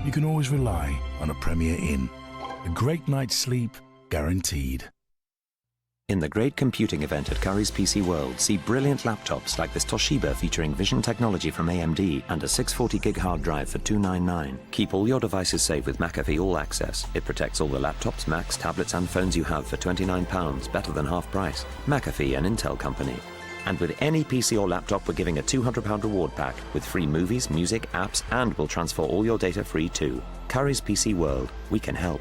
you can always rely on a Premier Inn. A great night's sleep guaranteed. In the great computing event at Curry's PC World, see brilliant laptops like this Toshiba featuring Vision technology from AMD and a 640GB hard drive for $299. Keep all your devices safe with McAfee All Access. It protects all the laptops, Macs, tablets and phones you have for £29, better than half price. McAfee, an Intel company. And with any PC or laptop, we're giving a £200 reward pack with free movies, music, apps, and we'll transfer all your data free too. Curry's PC World. We can help.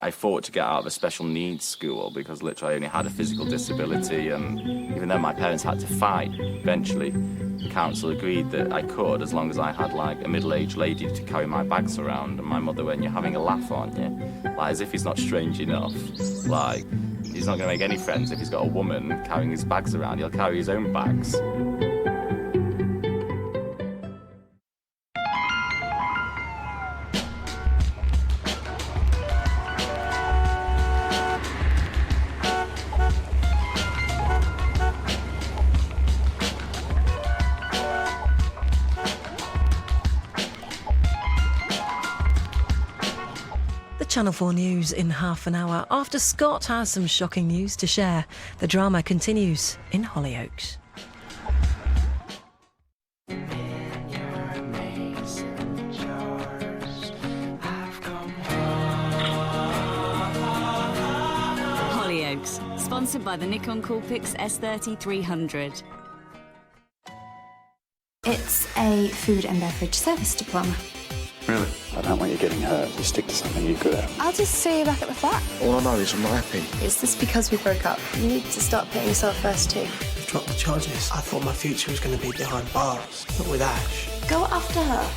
I fought to get out of a special needs school because literally I only had a physical disability, and even though my parents had to fight, eventually the council agreed that I could, as long as I had like a middle-aged lady to carry my bags around. And my mother, when you're having a laugh, aren't you? Like, as if he's not strange enough. Like, he's not going to make any friends if he's got a woman carrying his bags around. He'll carry his own bags. Channel 4 News in half an hour after Scott has some shocking news to share. The drama continues in Hollyoaks. Hollyoaks, sponsored by the Nikon Coolpix S30-300. It's a food and beverage service diploma. Really? I don't want you getting hurt. Just stick to something you're good at. I'll just see you back at the flat. All I know is I'm not happy. Is this because we broke up? You need to start putting yourself first too. Drop the charges. I thought my future was going to be behind bars, not with Ash. Go after her.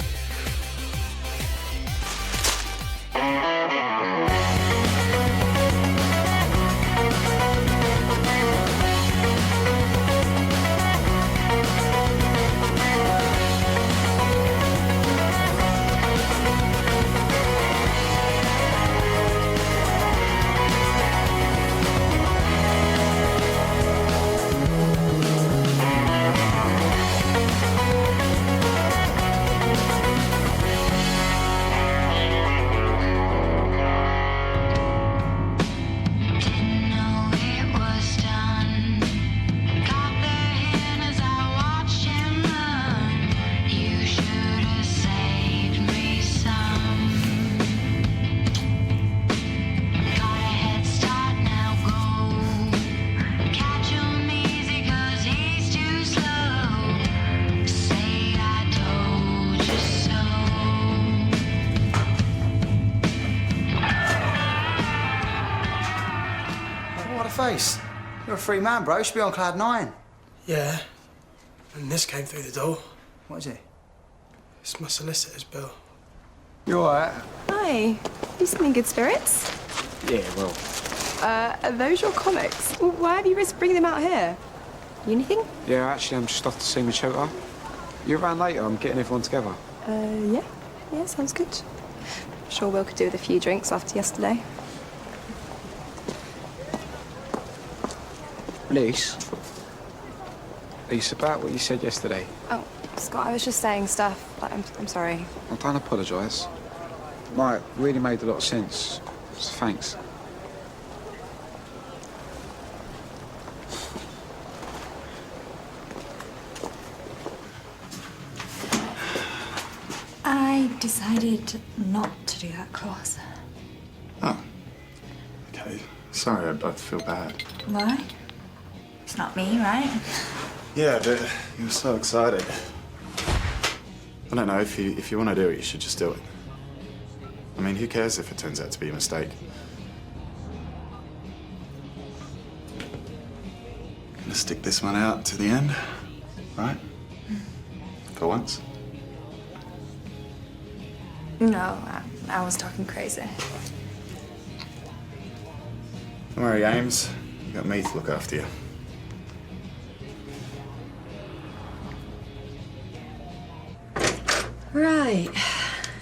Face. You're a free man, bro. You should be on cloud 9. Yeah. And this came through the door. What is it? It's my solicitor's bill. You all right? Hi. You seem in good spirits? Yeah, well. Are those your comics? Why have you risked bringing them out here? You anything? Yeah, actually, I'm just off to see my tutor. You around later? I'm getting everyone together. Yeah. Yeah, sounds good. Sure Will could do with a few drinks after yesterday. Liz, are you about what you said yesterday? Oh, Scott, I was just saying stuff. I'm sorry. I don't apologise. Like, really made a lot of sense. So thanks. I decided not to do that clause. Oh. Okay. Sorry, I feel bad. Why? It's not me, right? Yeah, but you were so excited. I don't know, if you want to do it, you should just do it. I mean, who cares if it turns out to be a mistake? Gonna stick this one out to the end, right? For once. No, I was talking crazy. Don't worry, Ames. You got me to look after you. Right.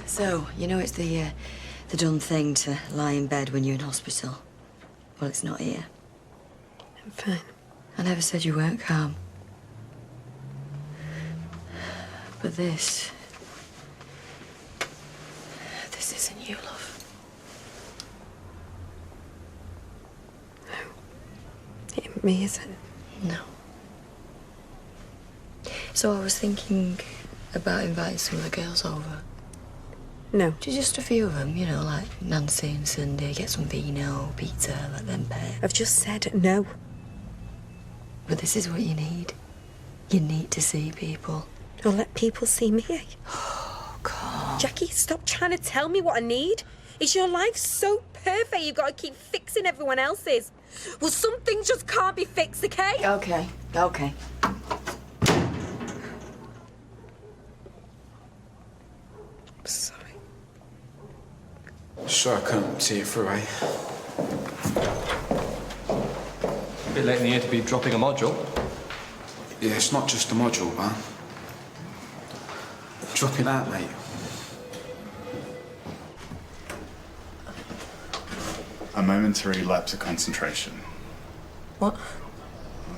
So, you know it's the done thing to lie in bed when you're in hospital. Well, it's not here. I'm fine. I never said you weren't calm. But this isn't you, love. No. It ain't me, is it? No. So I was thinking about inviting some of the girls over. No. Just a few of them, you know, like Nancy and Cindy, get some vino, pizza, let them pay. I've just said no. But this is what you need. You need to see people. I'll let people see me. Oh, God. Jackie, stop trying to tell me what I need. Is your life so perfect you've got to keep fixing everyone else's? Well, some things just can't be fixed, okay? Okay. Sorry. Sure, I couldn't see it through, eh? A bit late in the year to be dropping a module. Yeah, it's not just a module, man. Drop it out, mate. A momentary lapse of concentration. What?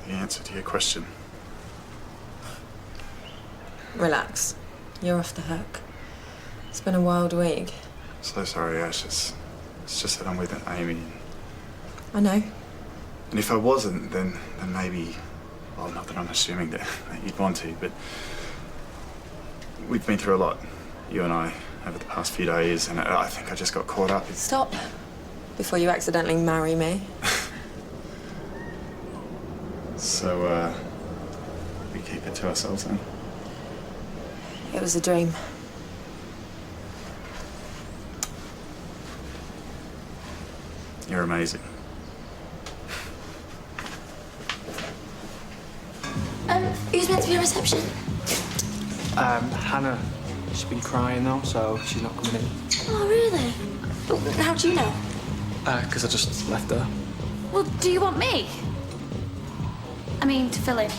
The answer to your question. Relax. You're off the hook. It's been a wild week. So sorry, Ash. It's just that I'm with Amy. I know. And if I wasn't, then maybe... Well, not that I'm assuming that you'd want to, but... We've been through a lot, you and I, over the past few days, and I think I just got caught up. Stop. Before you accidentally marry me. So, we keep it to ourselves then? It was a dream. You're amazing. Who's meant to be a reception? Hannah, she's been crying though, so she's not coming in. Oh, really? How do you know? Because I just left her. Well, do you want me? I mean, to fill in.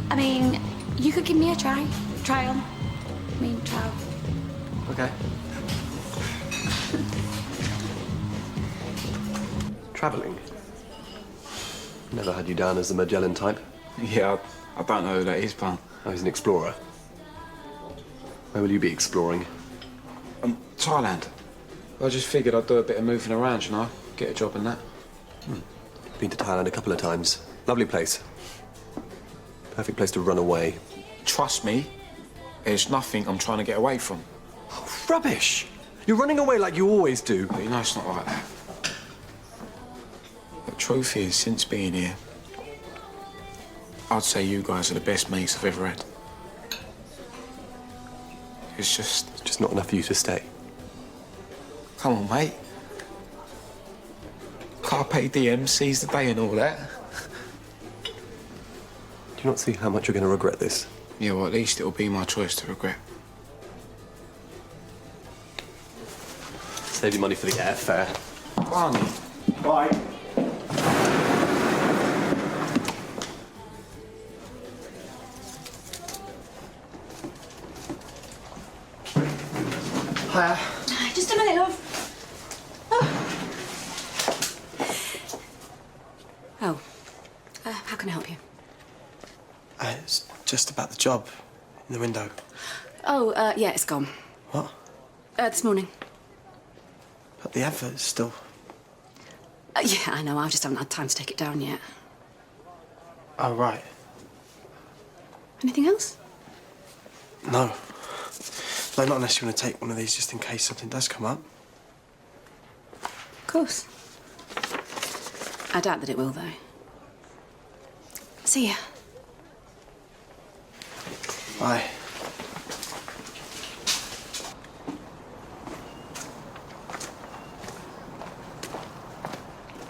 I mean, you could give me a try. Try on. I mean, trial. Okay. Travelling? Never had you down as the Magellan type. Yeah, I don't know who that is, pal. Oh, he's an explorer. Where will you be exploring? Thailand. I just figured I'd do a bit of moving around, you know? Get a job in that. Been to Thailand a couple of times. Lovely place. Perfect place to run away. Trust me, there's nothing I'm trying to get away from. Oh, rubbish! You're running away like you always do. But you know it's not like that. The truth is, since being here, I'd say you guys are the best mates I've ever had. It's just not enough for you to stay. Come on, mate. Carpe diem, seize the day and all that. Do you not see how much you're going to regret this? Yeah, well, at least it'll be my choice to regret. Save your money for the airfare. Barney. Bye. Hiya. Just a minute, love. Oh. How can I help you? It's just about the job in the window. Oh, yeah, it's gone. What? This morning. But the advert's still... Yeah, I know. I just haven't had time to take it down yet. Oh, right. Anything else? No. No, not unless you want to take one of these just in case something does come up. Of course. I doubt that it will, though. See ya. Bye.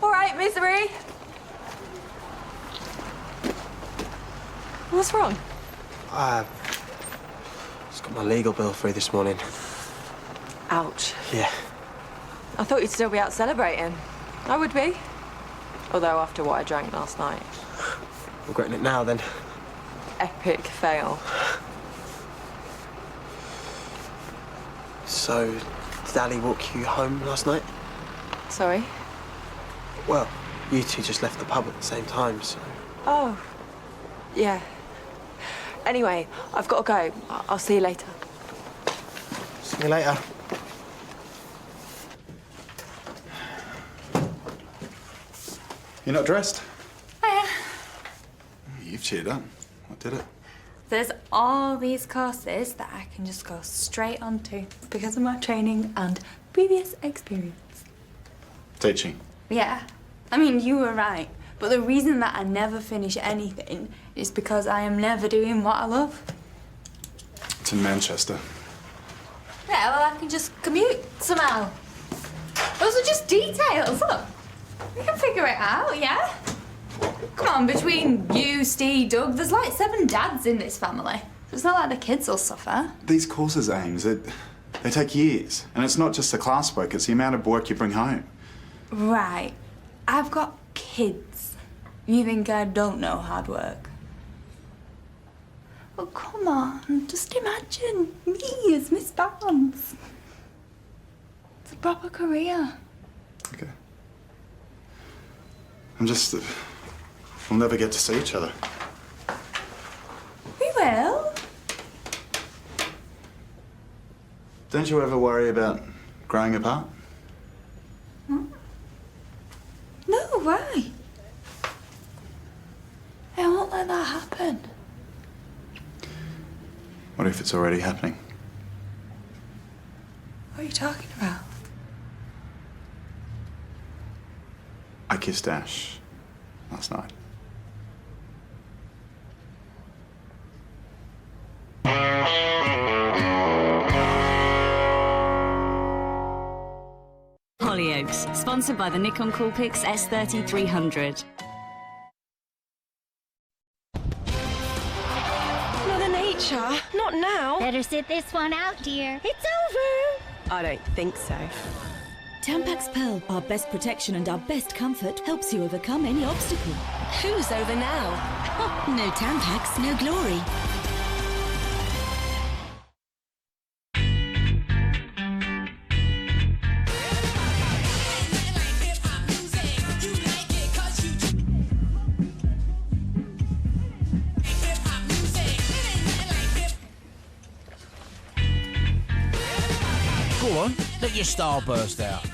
All right, Misery. What's wrong? Just got my legal bill through this morning. Ouch. Yeah. I thought you'd still be out celebrating. I would be. Although after what I drank last night. Regretting it now, then. Epic fail. So, did Ali walk you home last night? Sorry? Well, you two just left the pub at the same time, so... Oh, yeah. Anyway, I've got to go. I'll see you later. See you later. You're not dressed? Hiya. You've cheered up. What did it? There's all these courses that I can just go straight onto because of my training and previous experience. Teaching. Yeah. I mean, you were right. But the reason that I never finish anything is because I am never doing what I love. It's in Manchester. Yeah, well, I can just commute somehow. Those are just details, look. We can figure it out, yeah? Come on, between you, Steve, Doug, there's like 7 dads in this family. It's not like the kids will suffer. These courses, Ames, they take years. And it's not just the classwork, it's the amount of work you bring home. Right. I've got kids. You think I don't know hard work? Oh, come on. Just imagine me as Miss Barnes. It's a proper career. Okay. I'm just... we'll never get to see each other. We will. Don't you ever worry about growing apart? No, why? I won't let that happen. What if it's already happening? What are you talking about? I kissed Ash last night. Hollyoaks, sponsored by the Nikon Coolpix S30-300. Mother Nature, not now. Better sit this one out, dear. It's over. I don't think so. Tampax Pearl, our best protection and our best comfort, helps you overcome any obstacle. Who's over now? Oh, no Tampax, no glory. Go on, let your style burst out.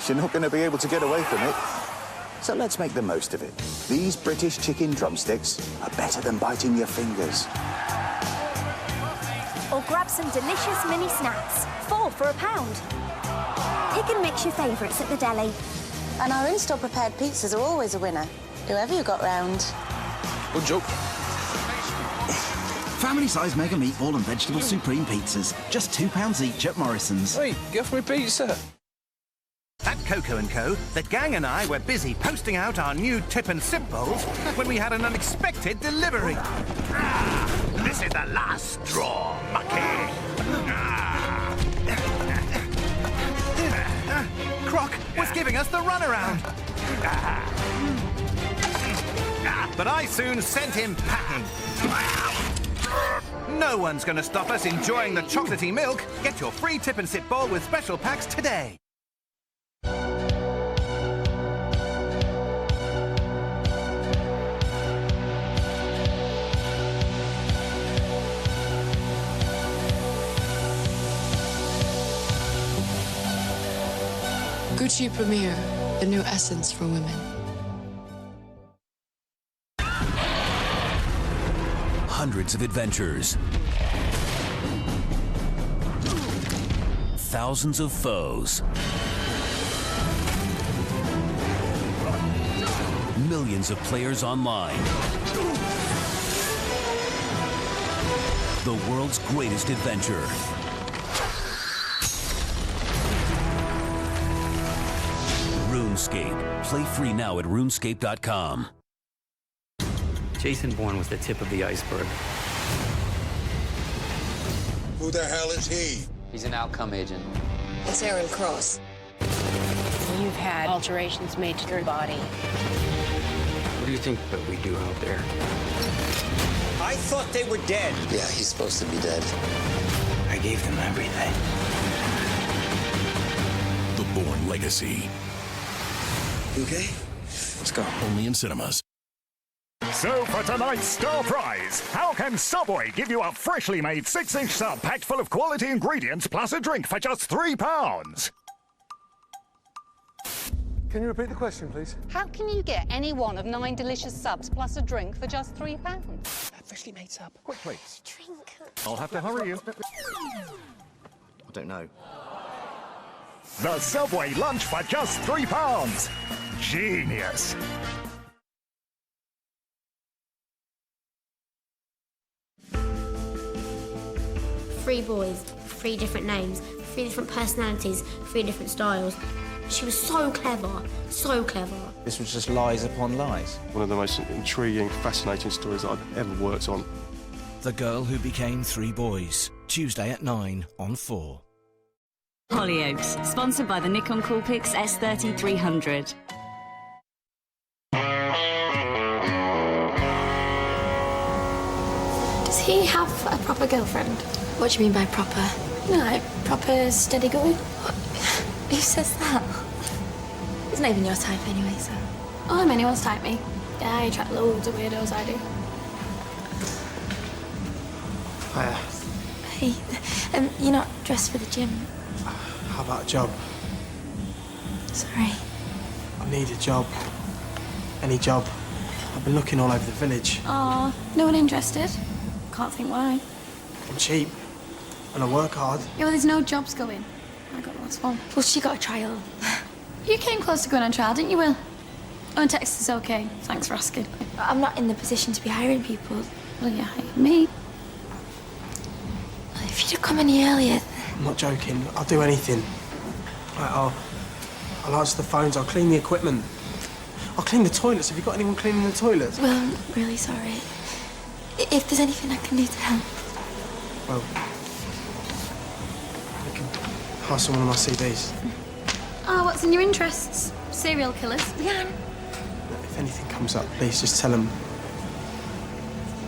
You're not going to be able to get away from it. So let's make the most of it. These British chicken drumsticks are better than biting your fingers. Or grab some delicious mini snacks. 4 for £1. Pick and mix your favourites at the deli. And our in-store prepared pizzas are always a winner, whoever you got round. Good joke. Family-size mega meatball and vegetable supreme pizzas. Just £2 each at Morrison's. Hey, give me pizza. At Coco & Co., the gang and I were busy posting out our new tip and sip bowls when we had an unexpected delivery. This is the last straw, Mucky. Croc was giving us the runaround. But I soon sent him packing. No one's going to stop us enjoying the chocolatey milk. Get your free tip and sip bowl with special packs today. Gucci Premier, the new essence for women. Hundreds of adventures. Thousands of foes. Millions of players online. The world's greatest adventure. RuneScape. Play free now at RuneScape.com. Jason Bourne was the tip of the iceberg. Who the hell is he? He's an outcome agent. It's Aaron Cross. You've had alterations made to your body. What do you think that we do out there? I thought they were dead. Yeah, he's supposed to be dead. I gave them everything. The Bourne Legacy. You okay? Let's go. Only in cinemas. So for tonight's star prize, how can Subway give you a freshly made 6-inch sub packed full of quality ingredients plus a drink for just £3? Can you repeat the question, please? How can you get any one of 9 delicious subs plus a drink for just £3? Freshly made sub. Quick, please. Drink. I'll have to hurry you. I don't know. The Subway lunch for just £3. Genius. Three boys, 3 different names, 3 different personalities, 3 different styles. She was so clever, so clever. This was just lies upon lies. One of the most intriguing, fascinating stories that I've ever worked on. The Girl Who Became 3 Boys. Tuesday at 9 on 4. Hollyoaks, sponsored by the Nikon Coolpix S30-300. Does he have a proper girlfriend? What do you mean by proper? You know, like proper steady going? Who says that? He's not even your type anyway, so... Oh, I'm anyone's type, me. Yeah, I attract loads of weirdos, I do. Hiya. Hey, you're not dressed for the gym. How about a job? Sorry. I need a job. Any job. I've been looking all over the village. Aw, no one interested? Can't think why. I'm cheap. And I work hard. Yeah, well, there's no jobs going. I got the last one. Well, she got a trial. You came close to going on trial, didn't you, Will? Oh, and text is okay. Thanks for asking. I'm not in the position to be hiring people. Well, you hired me. If you'd have come any earlier... I'm not joking. I'll do anything. Right, I'll answer the phones. I'll clean the equipment. I'll clean the toilets. Have you got anyone cleaning the toilets? Well, I'm really sorry. If there's anything I can do to help... Well... I can pass on one of my CDs. Oh, what's in your interests? Serial killers? Yeah. If anything comes up, please just tell them...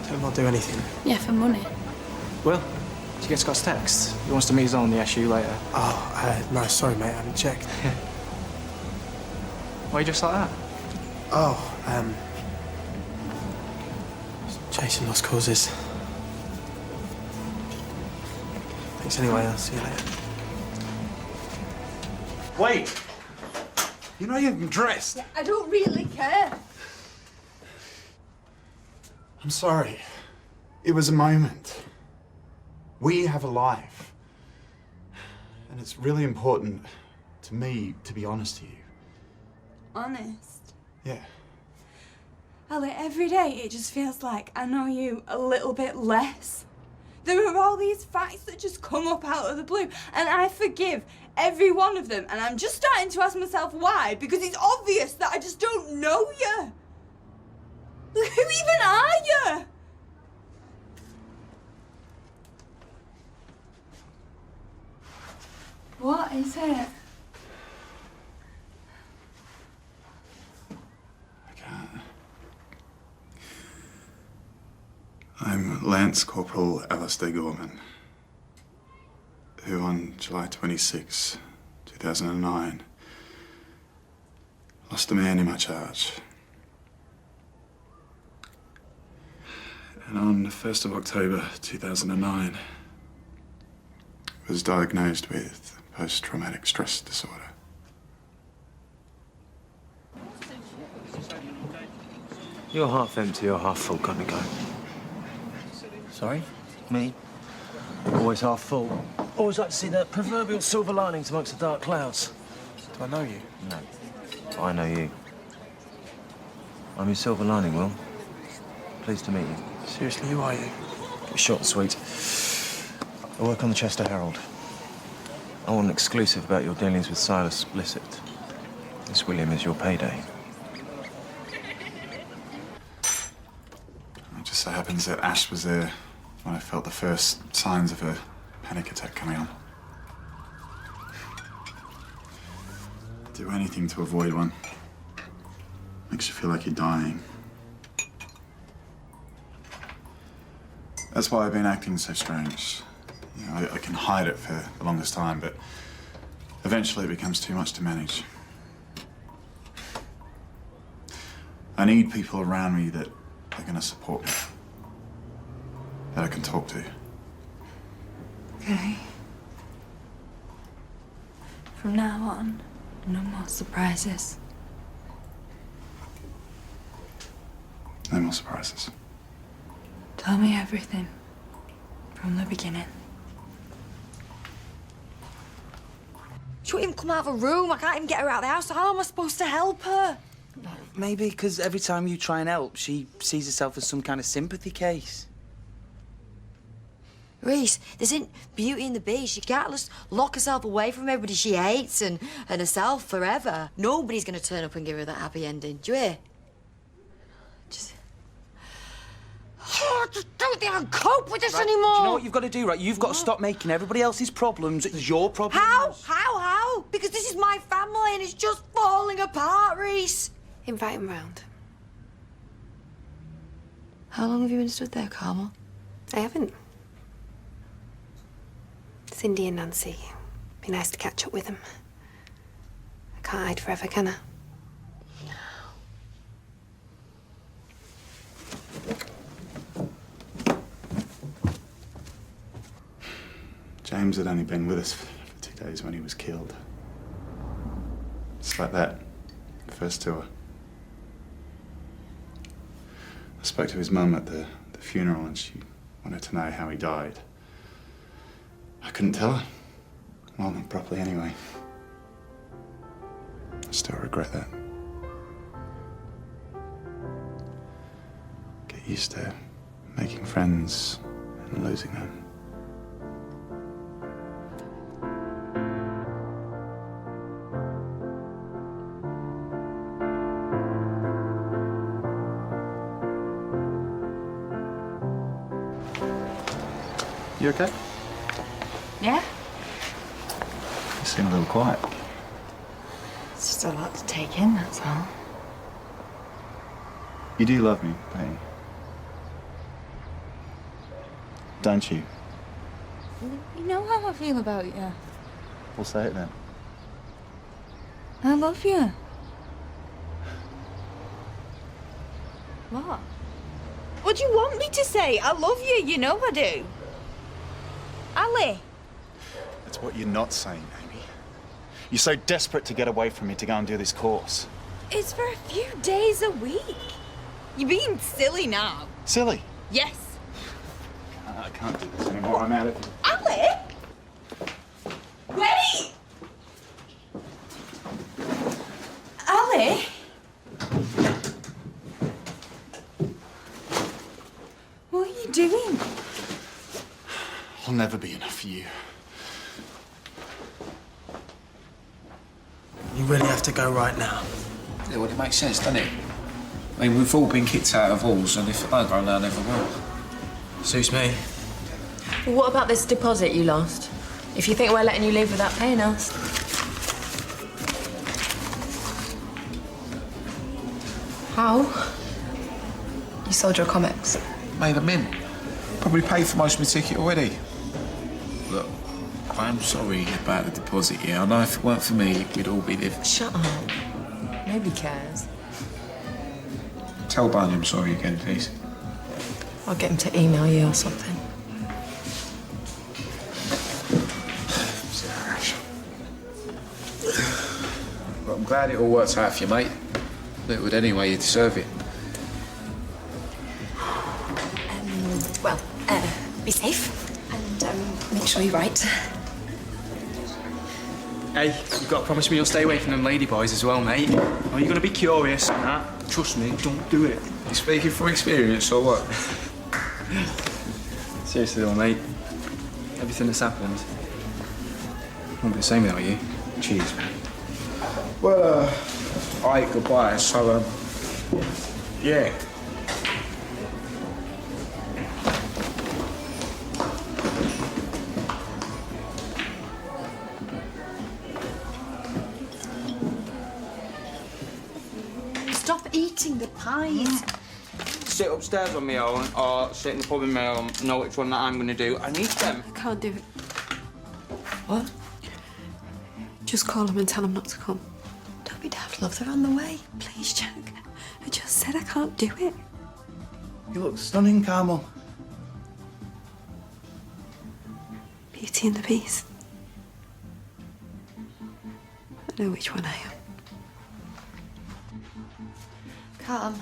Tell them I'll do anything. Yeah, for money. Will? Did you get Scott's text? He wants to meet us on the SU later. Oh, no, sorry, mate. I haven't checked. Why are you just like that? Oh, chasing lost causes. Thanks anyway. I'll see you later. Wait! You know you're dressed. Yeah, I don't really care. I'm sorry. It was a moment. We have a life. And it's really important to me to be honest to you. Honest? Yeah. Ali, every day it just feels like I know you a little bit less. There are all these facts that just come up out of the blue, and I forgive every one of them, and I'm just starting to ask myself why, because it's obvious that I just don't know you. Who even are you? What is it? I'm Lance Corporal Alistair Gorman, who on July 26, 2009, lost a man in my charge. And on the 1st of October 2009, was diagnosed with post-traumatic stress disorder. You're half empty or half full kind of guy. Sorry? Me? Always half full. Always like to see the proverbial silver linings amongst the dark clouds. Do I know you? No. But I know you. I'm your silver lining, Will. Pleased to meet you. Seriously, who are you? Short and sweet. I work on the Chester Herald. I want an exclusive about your dealings with Silas Blissett. This, William, is your payday. It just so happens that Ash was there when I felt the first signs of a panic attack coming on. Do anything to avoid one. Makes you feel like you're dying. That's why I've been acting so strange. You know, I can hide it for the longest time, but eventually it becomes too much to manage. I need people around me that are going to support me, that I can talk to. Okay. From now on, no more surprises. No more surprises. Tell me everything. From the beginning. She won't even come out of a room. I can't even get her out of the house. How am I supposed to help her? Maybe because every time you try and help, she sees herself as some kind of sympathy case. Reese, there isn't beauty in the beast. She can't just lock herself away from everybody she hates and herself forever. Nobody's going to turn up and give her that happy ending. Do you hear? I just don't think I can cope with this anymore. Do you know what you've got to do, right? You've got to stop making everybody else's problems your problems. How? Because this is my family and it's just falling apart, Reese. Invite him round. How long have you been stood there, Carmel? I haven't. Cindy and Nancy. Be nice to catch up with them. I can't hide forever, can I? James had only been with us for 2 days when he was killed. Just like that. First tour. I spoke to his mum at the funeral and she wanted to know how he died. I couldn't tell her. Well, not properly anyway. I still regret that. Get used to making friends and losing them. You okay? Yeah? You seem a little quiet. It's just a lot to take in, that's all. You do love me, don't you? Don't you? You know how I feel about you. We'll say it then. I love you. What? What do you want me to say? I love you, you know I do. Ali. That's what you're not saying, Amy. You're so desperate to get away from me to go and do this course. It's for a few days a week. You're being silly now. Silly? Yes. I can't do this anymore. I'm out of here. Ali! Wait! Ali? What are you doing? I'll never be enough for you. You really have to go right now. Yeah, well, it makes sense, doesn't it? I mean, we've all been kicked out of halls, and if I go, I never will. Suits me. Well, what about this deposit you lost? If you think we're letting you leave without paying us. How? You sold your comics. Made a mint. Probably paid for most of my ticket already. Look, I'm sorry about the deposit, yeah. I know if it weren't for me, we'd all be living. Shut up. Nobody cares. Tell Barney I'm sorry again, please. I'll get him to email you or something. But I'm glad it all worked out for you, mate. It would anyway, you deserve it. Well, be safe and make sure you're right. Hey, you've got to promise me you'll stay away from them ladyboys as well, mate. Or you're going to be curious and that. Trust me, don't do it. You speaking from experience or what? Seriously though, mate. Everything that's happened won't be the same without you. Cheers, man. Well, alright, goodbye. So, yeah. Stop eating the pies. Sit upstairs on my own or sit in the pub in my own, know which one that I'm going to do. I need them. I can't do it. What? Just call him and tell him not to come. Don't Abby Daft loves her on the way. Please, Jack. I just said I can't do it. You look stunning, Carmel. Beauty and the Beast. I know which one I am. Come.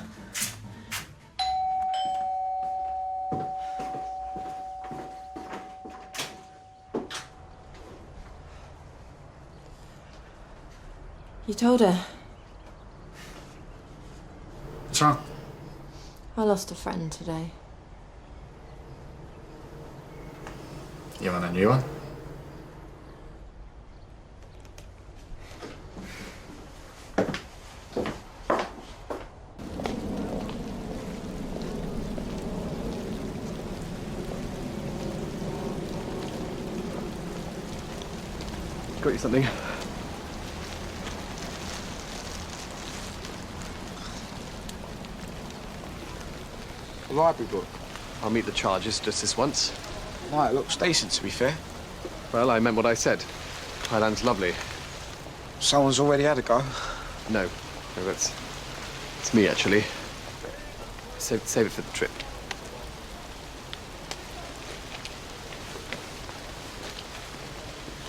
You told her? What's wrong? I lost a friend today. You want a new one? Got you something. A library book. I'll meet the charges just this once. Why, it looks decent, to be fair. Well, I meant what I said. Thailand's lovely. Someone's already had a go. No, it's me, actually. Save it for the trip.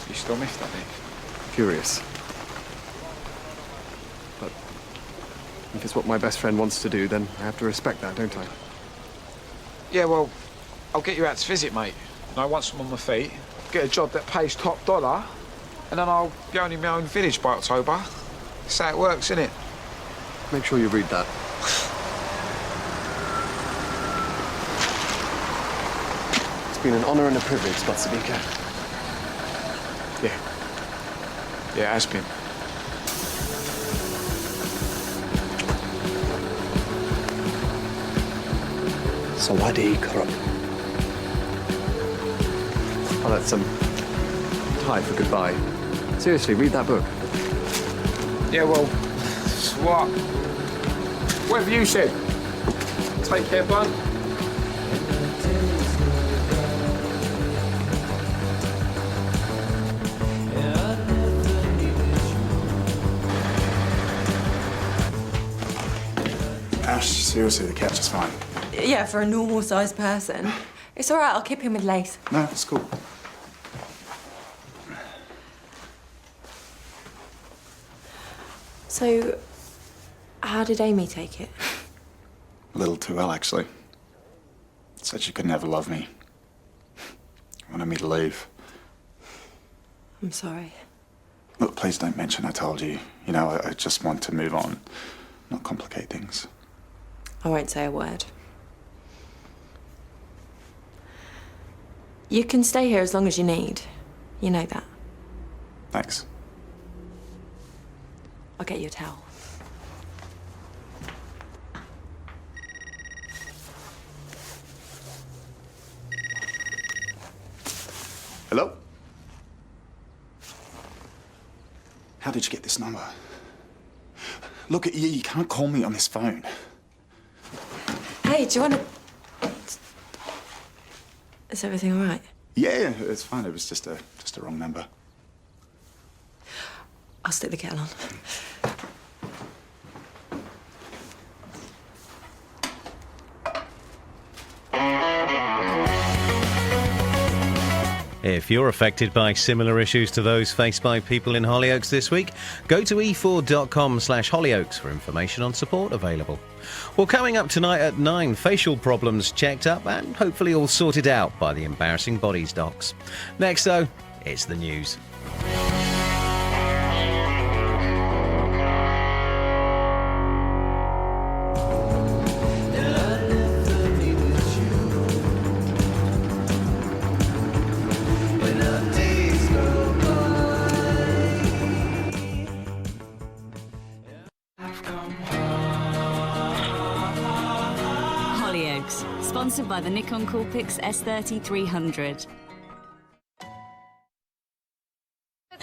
You still miss that, Nick? Furious. But if it's what my best friend wants to do, then I have to respect that, don't I? Yeah, well, I'll get you out to visit, mate. And once I'm on my feet, get a job that pays top dollar, and then I'll be owning my own village by October. That's how it works, innit? Make sure you read that. It's been an honor and a privilege, Spotsabika. Yeah. Yeah, it has been. Sawadee Krop. Oh, that's Thai for goodbye. Seriously, read that book. Yeah, well, what? Whatever you said. Take care, Blunt. Ash, seriously, the couch is fine. Yeah, for a normal-sized person. It's all right, I'll keep him with lace. No, it's cool. So, how did Amy take it? A little too well, actually. Said she could never love me. Wanted me to leave. I'm sorry. Look, please don't mention I told you. You know, I just want to move on, not complicate things. I won't say a word. You can stay here as long as you need. You know that. Thanks. I'll get you a towel. Hello? How did you get this number? Look, you can't call me on this phone. Hey, do you want to... Is everything all right? Yeah, it's fine. It was just a wrong number. I'll stick the kettle on. If you're affected by similar issues to those faced by people in Hollyoaks this week, go to e4.com/Hollyoaks for information on support available. Well, coming up tonight at 9, facial problems checked up and hopefully all sorted out by the embarrassing bodies docs. Next, though, it's the news. Sponsored by the Nikon Coolpix S30-300. Look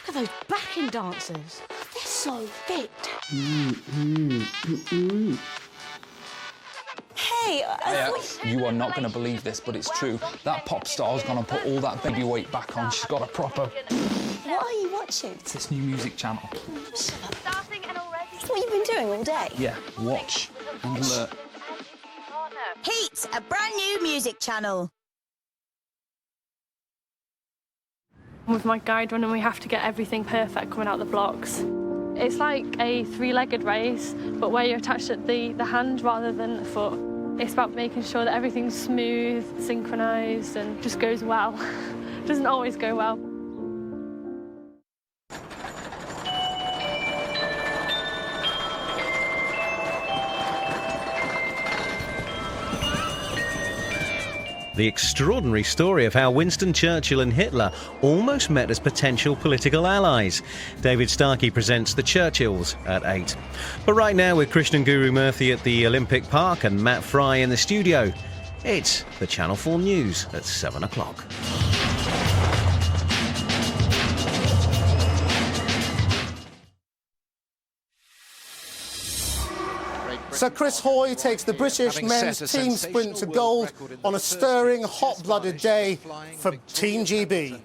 at those backing dancers. They're so fit. way. You are not going to believe this, but it's true. That pop star's going to put all that baby weight back on. She's got a proper... What are you watching? It's this new music channel. Shut up. That's what you've been doing all day. Yeah, watch and learn. Heat, a brand new music channel. With my guide running, we have to get everything perfect coming out the blocks. It's like a three-legged race, but where you're attached at the hand rather than the foot. It's about making sure that everything's smooth, synchronised, and just goes well. It doesn't always go well. The extraordinary story of how Winston Churchill and Hitler almost met as potential political allies. David Starkey presents The Churchills at 8. But right now, with Krishnan Guru Murthy at the Olympic Park and Matt Fry in the studio, it's the Channel 4 News at 7 o'clock. So Chris Hoy takes the British men's team sprint to gold on a stirring, hot-blooded day for Team GB.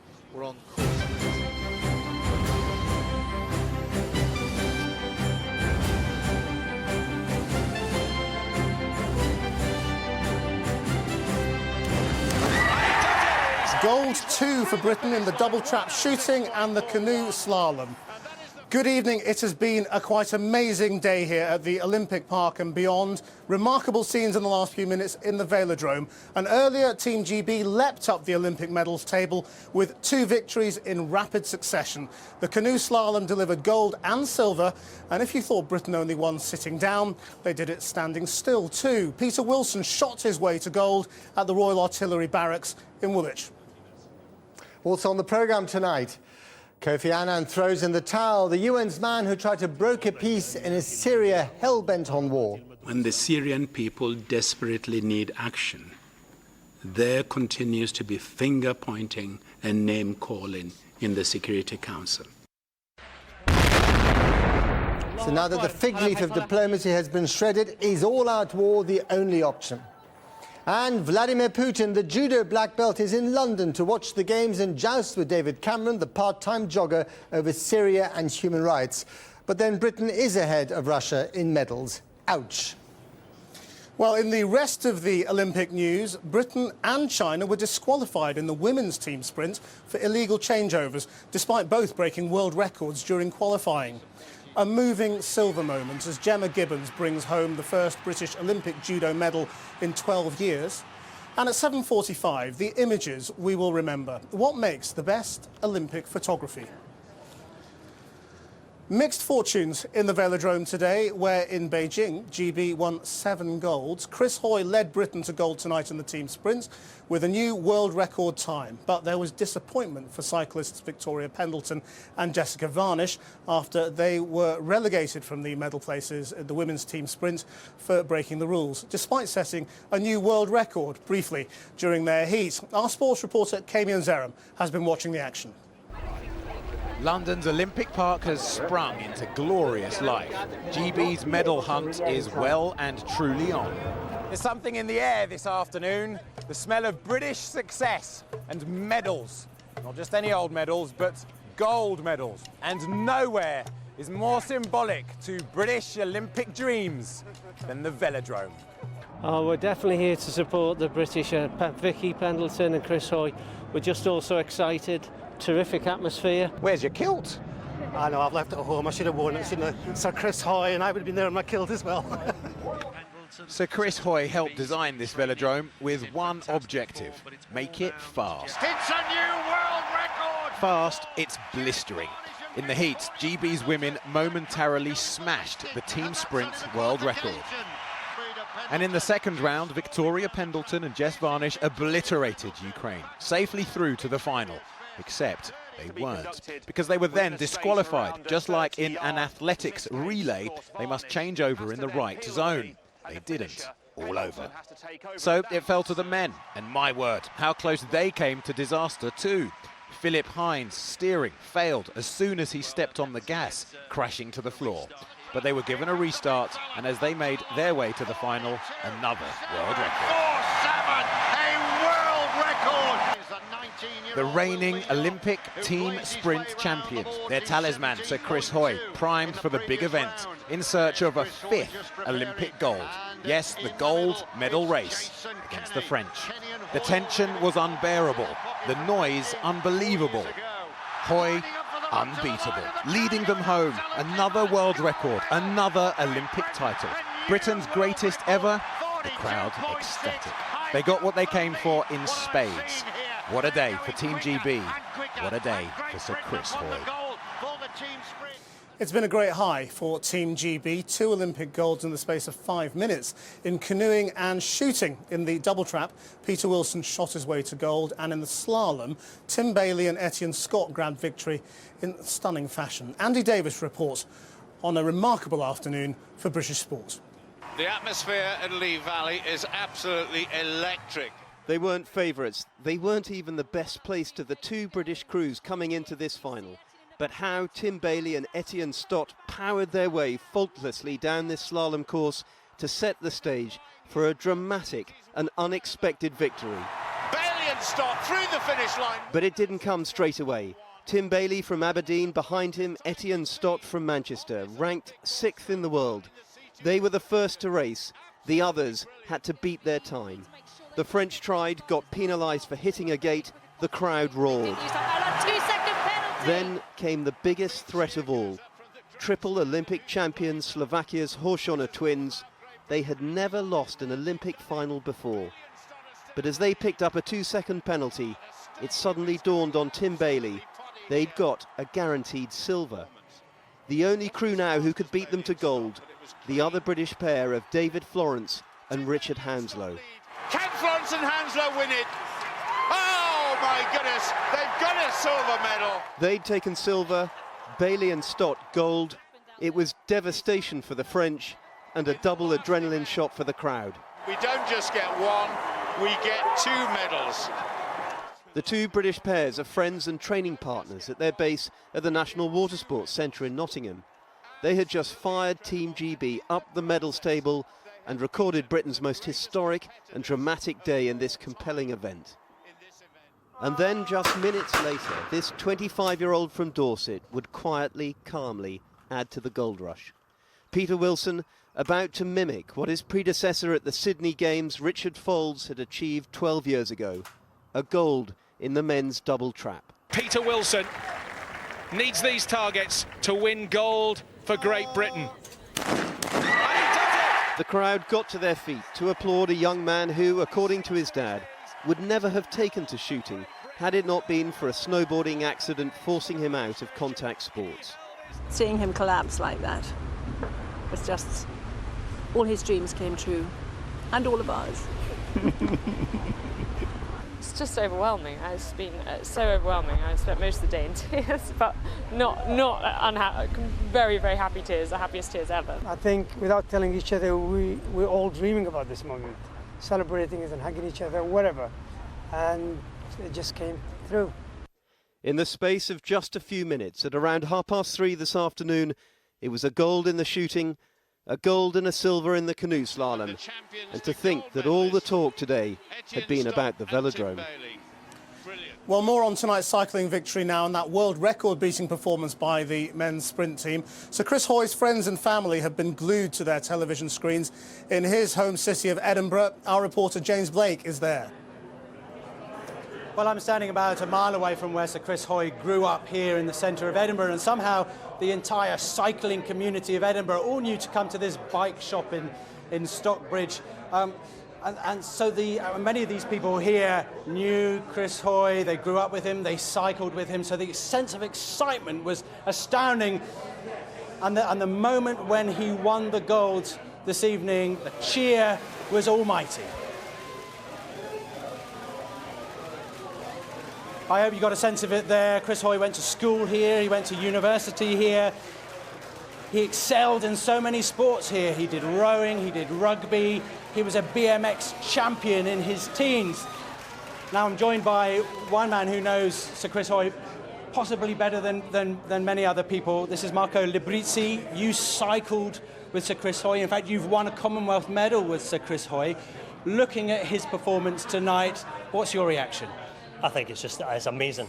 Gold 2 for Britain in the double trap shooting and the canoe slalom. Good evening. It has been a quite amazing day here at the Olympic Park and beyond. Remarkable scenes in the last few minutes in the Velodrome. And earlier, Team GB leapt up the Olympic medals table with 2 victories in rapid succession. The canoe slalom delivered gold and silver. And if you thought Britain only won sitting down, they did it standing still too. Peter Wilson shot his way to gold at the Royal Artillery Barracks in Woolwich. Also on the programme tonight, Kofi Annan throws in the towel, the UN's man who tried to broker peace in a Syria hell-bent on war. When the Syrian people desperately need action, there continues to be finger-pointing and name-calling in the Security Council. So now that the fig leaf of diplomacy has been shredded, is all-out war the only option? And Vladimir Putin, the judo black belt, is in London to watch the games and joust with David Cameron, the part-time jogger, over Syria and human rights. But then Britain is ahead of Russia in medals. Ouch. Well, in the rest of the Olympic news, Britain and China were disqualified in the women's team sprint for illegal changeovers, despite both breaking world records during qualifying. A moving silver moment as Gemma Gibbons brings home the first British Olympic judo medal in 12 years. And at 7:45, the images we will remember. What makes the best Olympic photography? Mixed fortunes in the Velodrome today, where in Beijing, GB won 7 golds. Chris Hoy led Britain to gold tonight in the team sprint with a new world record time. But there was disappointment for cyclists Victoria Pendleton and Jessica Varnish after they were relegated from the medal places in the women's team sprint for breaking the rules, despite setting a new world record briefly during their heat. Our sports reporter, Kamian Zeram, has been watching the action. London's Olympic Park has sprung into glorious life. GB's medal hunt is well and truly on. There's something in the air this afternoon, the smell of British success and medals. Not just any old medals, but gold medals. And nowhere is more symbolic to British Olympic dreams than the Velodrome. Oh, we're definitely here to support the British. Vicky Pendleton and Chris Hoy. We're just also excited. Terrific atmosphere. Where's your kilt? I know, I've left it at home. I should have worn it. Shouldn't I? Sir Chris Hoy, and I would have been there in my kilt as well. Sir Chris Hoy helped design this velodrome with one objective: make it fast. It's a new world record! Fast, it's blistering. In the heats, GB's women momentarily smashed the team sprint world record. And in the second round, Victoria Pendleton and Jess Varnish obliterated Ukraine, safely through to the final. Except they weren't, because they were then disqualified. Just like in an athletics relay, they must change over in the right zone. They didn't. All over. So it fell to the men, and my word, how close they came to disaster too. Philip Hines, steering, failed as soon as he stepped on the gas, crashing to the floor. but they were given a restart, and as they made their way to the final, another world record. 4-7, a world record! The reigning Olympic team sprint champions, their talisman, Sir Chris Hoy, primed for the big event, in search of a 5th Olympic gold. Yes, the gold medal race against the French. The tension was unbearable, the noise unbelievable. Hoy unbeatable, leading them home, another world record, another Olympic title. Britain's greatest ever, the crowd ecstatic. They got what they came for in spades. What a day for Team GB, what a day for Sir Chris Hoy. It's been a great high for Team GB. 2 Olympic golds in the space of 5 minutes in canoeing and shooting. In the double trap, Peter Wilson shot his way to gold, and in the slalom, Tim Bailey and Etienne Scott grabbed victory in stunning fashion. Andy Davis reports on a remarkable afternoon for British sport. The atmosphere at Lee Valley is absolutely electric. They weren't favourites. They weren't even the best placed of the 2 British crews coming into this final. But how Tim Bailey and Etienne Stott powered their way faultlessly down this slalom course to set the stage for a dramatic and unexpected victory. Bailey and Stott through the finish line. But it didn't come straight away. Tim Bailey from Aberdeen, behind him Etienne Stott from Manchester, ranked 6th in the world. They were the first to race. The others had to beat their time. The French tried, got penalised for hitting a gate. The crowd roared. Then came the biggest threat of all. Triple Olympic champions Slovakia's Horsona twins. They had never lost an Olympic final before. But as they picked up a 2-second penalty, it suddenly dawned on Tim Bailey they'd got a guaranteed silver. The only crew now who could beat them to gold, the other British pair of David Florence and Richard Hounslow. Can Florence and Hounslow win it? Oh my goodness, they've got a silver medal. They'd taken silver, Bailey and Stott gold. It was devastation for the French and a double adrenaline shot for the crowd. We don't just get one, we get 2 medals. The 2 British pairs are friends and training partners at their base at the National Watersports Centre in Nottingham. They had just fired Team GB up the medals table and recorded Britain's most historic and dramatic day in this compelling event. And then, just minutes later, this 25-year-old from Dorset would quietly, calmly add to the gold rush. Peter Wilson, about to mimic what his predecessor at the Sydney Games, Richard Folds, had achieved 12 years ago, a gold in the men's double trap. Peter Wilson needs these targets to win gold for Great Britain. The crowd got to their feet to applaud a young man who, according to his dad, would never have taken to shooting had it not been for a snowboarding accident forcing him out of contact sports. Seeing him collapse like that was just... all his dreams came true, and all of ours. It's just overwhelming. It's been so overwhelming. I spent most of the day in tears, but not very, very happy tears, the happiest tears ever. I think without telling each other, we're all dreaming about this moment, celebrating it and hugging each other, whatever. And it just came through. In the space of just a few minutes, at around 3:30 this afternoon, it was a gold in the shooting, a gold and a silver in the canoe slalom. And to think that all the talk today had been about the velodrome. Well, more on tonight's cycling victory now and that world record-beating performance by the men's sprint team. So Chris Hoy's friends and family have been glued to their television screens in his home city of Edinburgh. Our reporter James Blake is there. Well, I'm standing about a mile away from where Sir Chris Hoy grew up here in the centre of Edinburgh, and somehow the entire cycling community of Edinburgh all knew to come to this bike shop in Stockbridge. And so many of these people here knew Chris Hoy, they grew up with him, they cycled with him, so the sense of excitement was astounding. And the moment when he won the gold this evening, the cheer was almighty. I hope you got a sense of it there. Chris Hoy went to school here, he went to university here. He excelled in so many sports here. He did rowing, he did rugby, he was a BMX champion in his teens. Now I'm joined by one man who knows Sir Chris Hoy possibly better than many other people. This is Marco Librizzi. You cycled with Sir Chris Hoy. In fact, you've won a Commonwealth medal with Sir Chris Hoy. Looking at his performance tonight, what's your reaction? I think it's amazing.